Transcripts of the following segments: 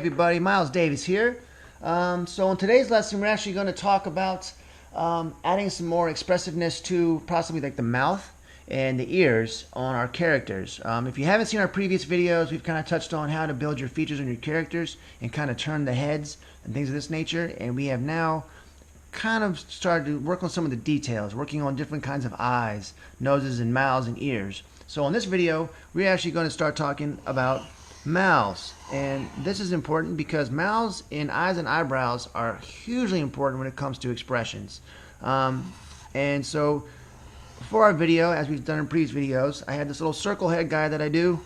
everybody, Miles Davis here. So in today's lesson we're actually going to talk about adding some more expressiveness to possibly like the mouth and the ears on our characters. If you haven't seen our previous videos, we've kind of touched on how to build your features on your characters and kind of turn the heads and things of this nature, and we have now kind of started to work on some of the details, working on different kinds of eyes, noses, and mouths and ears. So in this video, we're actually going to start talking about mouths. And this is important because mouths and eyes and eyebrows are hugely important when it comes to expressions. And so for our video, as we've done in previous videos, I had this little circle head guy that I do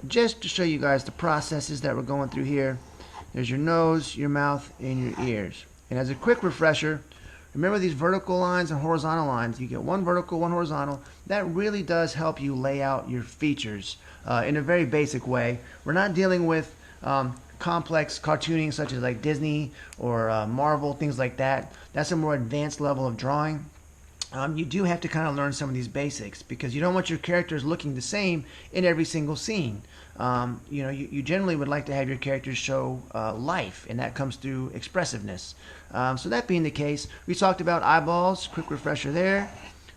just to show you guys the processes that we're going through here. There's your nose, your mouth, and your ears. And as a quick refresher, remember these vertical lines and horizontal lines. You get one vertical, one horizontal. That really does help you lay out your features in a very basic way. We're not dealing with complex cartooning such as like Disney or Marvel, things like that. That's a more advanced level of drawing. You do have to kind of learn some of these basics because you don't want your characters looking the same in every single scene. You generally would like to have your characters show life, and that comes through expressiveness. So that being the case, we talked about eyeballs. Quick refresher there.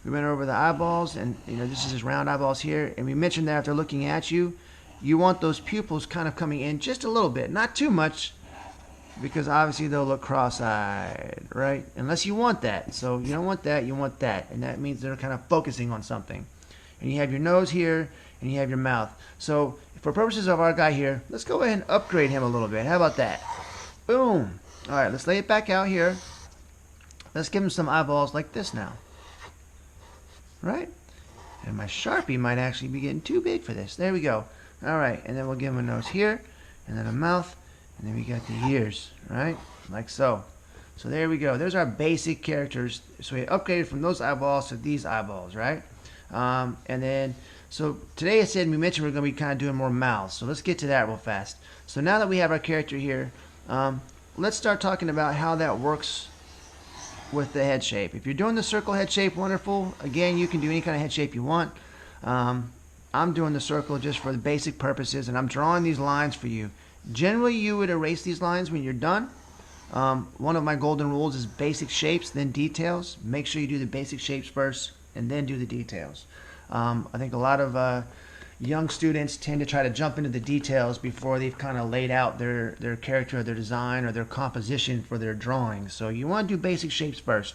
We went over the eyeballs, and this is just round eyeballs here, and we mentioned that if they're looking at you, you want those pupils kind of coming in just a little bit, not too much, because obviously they'll look cross-eyed, right? Unless you want that. So you don't want that, you want that, and that means they're kind of focusing on something. And you have your nose here, and you have your mouth. So for purposes of our guy here, let's go ahead and upgrade him a little bit. How about that? Boom. All right, let's lay it back out here. Let's give him some eyeballs like this now. Right? And my Sharpie might actually be getting too big for this. There we go. All right, and then we'll give him a nose here, and then a mouth, and then we got the ears, right? Like so. So there we go. There's our basic characters. So we upgraded from those eyeballs to these eyeballs, right? And then, so today we mentioned we're going to be kind of doing more mouths. So let's get to that real fast. So now that we have our character here, let's start talking about how that works with the head shape. If you're doing the circle head shape, wonderful. Again, you can do any kind of head shape you want. I'm doing the circle just for the basic purposes, and I'm drawing these lines for you. Generally, you would erase these lines when you're done. One of my golden rules is basic shapes, then details. Make sure you do the basic shapes first, and then do the details. I think a lot of young students tend to try to jump into the details before they've kind of laid out their character or their design or their composition for their drawing. So you want to do basic shapes first.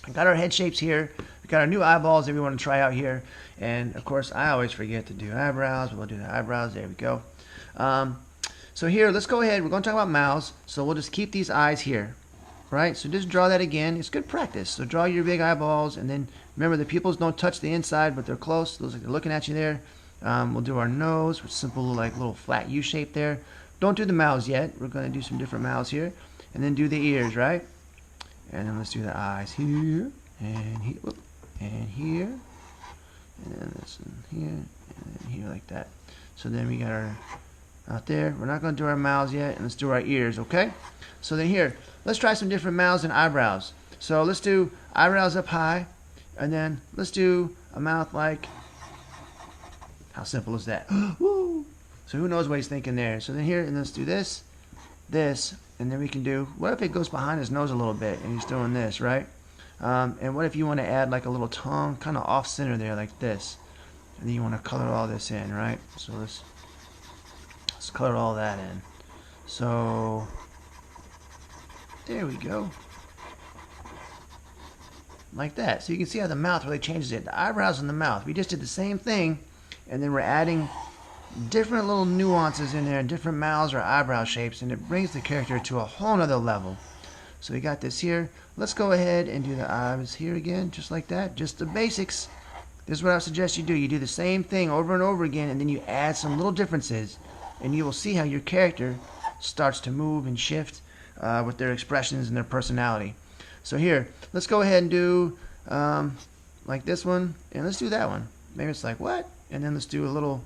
I got our head shapes here. We got our new eyeballs that we want to try out here. And of course, I always forget to do eyebrows. We'll do the eyebrows. There we go. So here, let's go ahead. We're going to talk about mouths. So we'll just keep these eyes here. Right? So just draw that again. It's good practice. So draw your big eyeballs, and then remember the pupils don't touch the inside, but they're close. Looks like they're looking at you there. We'll do our nose with simple like little flat U shape there. Don't do the mouths yet. We're going to do some different mouths here, and then do the ears, right? And then let's do the eyes here and here, and here, and then this one here, and then here like that. So then we got our out there. We're not going to do our mouths yet, and let's do our ears, okay? So then here, let's try some different mouths and eyebrows. So let's do eyebrows up high, and then let's do a mouth like, how simple is that? Woo! So who knows what he's thinking there. So then here, and let's do this, and then we can do, what if it goes behind his nose a little bit, and he's doing this, right? And what if you want to add like a little tongue, kind of off center there, like this. And then you want to color all this in, right? So let's color all that in. So there we go. Like that. So you can see how the mouth really changes it. The eyebrows and the mouth. We just did the same thing, and then we're adding different little nuances in there, different mouths or eyebrow shapes, and it brings the character to a whole nother level. So we got this here. Let's go ahead and do the eyes here again, just like that. Just the basics. This is what I suggest you do. You do the same thing over and over again, and then you add some little differences, and you will see how your character starts to move and shift with their expressions and their personality. So here, let's go ahead and do like this one, and let's do that one. Maybe it's like, what? And then let's do a little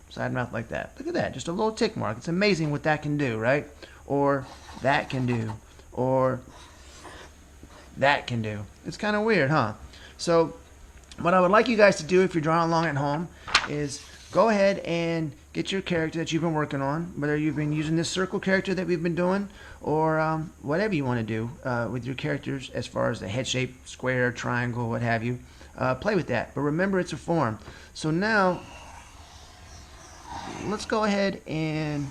side mouth like that. Look at that, just a little tick mark. It's amazing what that can do, right? Or that can do, or that can do. It's kind of weird, huh? So what I would like you guys to do if you're drawing along at home is go ahead and get your character that you've been working on, whether you've been using this circle character that we've been doing, or whatever you want to do with your characters as far as the head shape, square, triangle, what have you. Play with that, but remember it's a form. So now let's go ahead and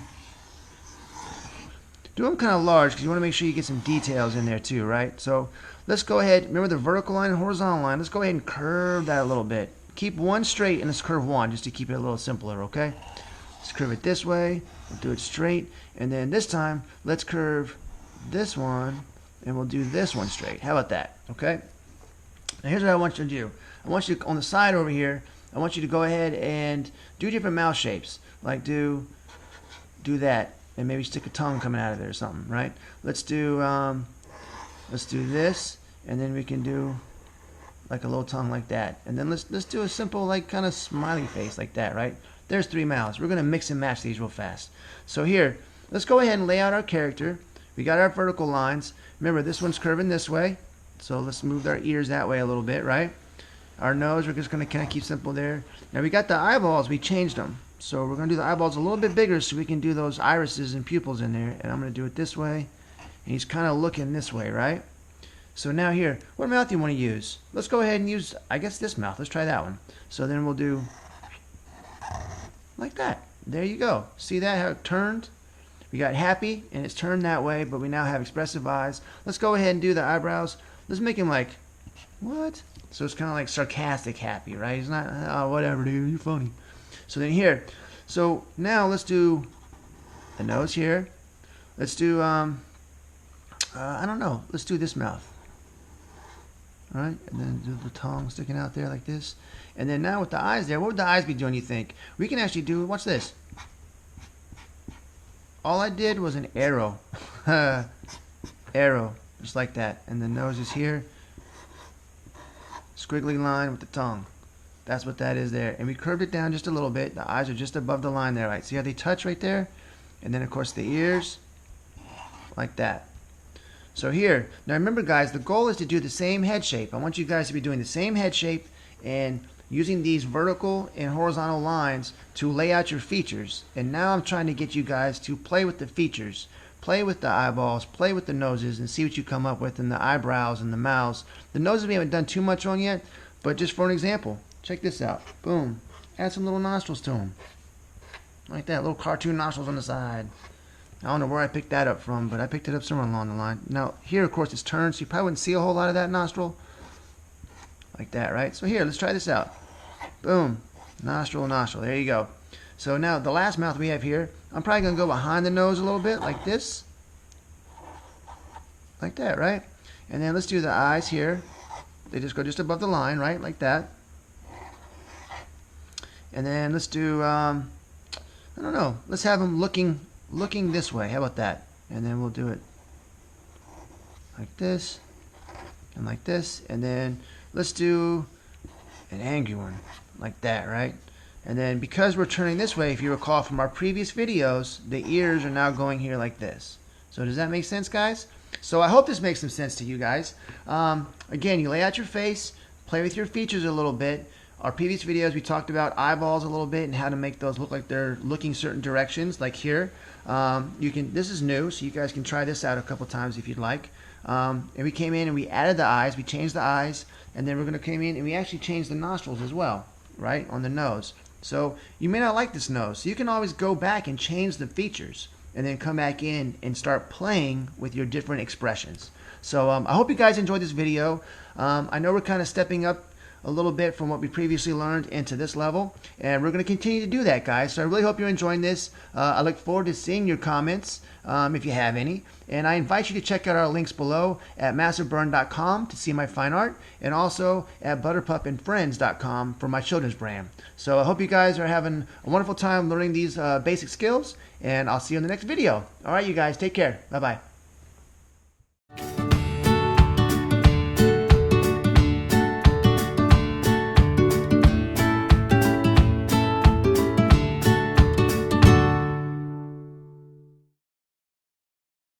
do them kind of large because you want to make sure you get some details in there too, right? So let's go ahead, remember the vertical line and horizontal line, let's go ahead and curve that a little bit. Keep one straight and let's curve one just to keep it a little simpler, okay? Let's curve it this way, we'll do it straight, and then this time let's curve this one and we'll do this one straight. How about that, okay? Now here's what I want you to do. I want you to, on the side over here, I want you to go ahead and do different mouth shapes. Like do that, and maybe stick a tongue coming out of there or something, right? Let's do this, and then we can do like a little tongue like that. And then let's do a simple like kind of smiley face like that, right? There's 3 mouths. We're gonna mix and match these real fast. So here, let's go ahead and lay out our character. We got our vertical lines. Remember, this one's curving this way. So let's move our ears that way a little bit, right? Our nose, we're just gonna kind of keep simple there. Now we got the eyeballs, we changed them. So we're gonna do the eyeballs a little bit bigger so we can do those irises and pupils in there. And I'm gonna do it this way. And he's kind of looking this way, right? So now here, what mouth do you want to use? Let's go ahead and use, I guess, this mouth. Let's try that one. So then we'll do like that. There you go. See that, how it turned? We got happy, and it's turned that way, but we now have expressive eyes. Let's go ahead and do the eyebrows. Let's make him like, what? So it's kind of like sarcastic happy, right? He's not, oh, whatever, dude, you're funny. So then here, so now let's do the nose here. Let's do, I don't know, let's do this mouth. All right, and then do the tongue sticking out there like this. And then now with the eyes there, what would the eyes be doing, you think? We can actually do, watch this. All I did was an arrow. Arrow, just like that. And the nose is here. Squiggly line with the tongue. That's what that is there. And we curved it down just a little bit. The eyes are just above the line there, right? See how they touch right there? And then, of course, the ears, like that. So here, now remember guys, the goal is to do the same head shape. I want you guys to be doing the same head shape and using these vertical and horizontal lines to lay out your features. And now I'm trying to get you guys to play with the features. Play with the eyeballs, play with the noses, and see what you come up with, and the eyebrows and the mouths. The noses we haven't done too much on yet, but just for an example, check this out. Boom. Add some little nostrils to them. Like that, little cartoon nostrils on the side. I don't know where I picked that up from, but I picked it up somewhere along the line. Now, here, of course, it's turned, so you probably wouldn't see a whole lot of that nostril. Like that, right? So here, let's try this out. Boom. Nostril, nostril. There you go. So now, the last mouth we have here, I'm probably going to go behind the nose a little bit, like this. Like that, right? And then let's do the eyes here. They just go just above the line, right? Like that. And then let's do, I don't know. Let's have them looking this way. How about that? And then we'll do it like this and like this. And then let's do an angry one like that, right? And then because we're turning this way, if you recall from our previous videos, the ears are now going here like this. So does that make sense, guys? So I hope this makes some sense to you guys. Again, you lay out your face, play with your features a little bit. Our previous videos, we talked about eyeballs a little bit and how to make those look like they're looking certain directions, like here. This is new, so you guys can try this out a couple times if you'd like. And we came in and we added the eyes, we changed the eyes, and then we're going to come in and we actually changed the nostrils as well, right, on the nose. So you may not like this nose, so you can always go back and change the features and then come back in and start playing with your different expressions. So I hope you guys enjoyed this video. I know we're kind of stepping up a little bit from what we previously learned into this level, and we're going to continue to do that, guys. So I really hope you're enjoying this. I look forward to seeing your comments if you have any, and I invite you to check out our links below at massiveburn.com to see my fine art, and also at butterpupandfriends.com for my children's brand. So I hope you guys are having a wonderful time learning these basic skills, and I'll see you in the next video. All right, you guys, take care. Bye-bye.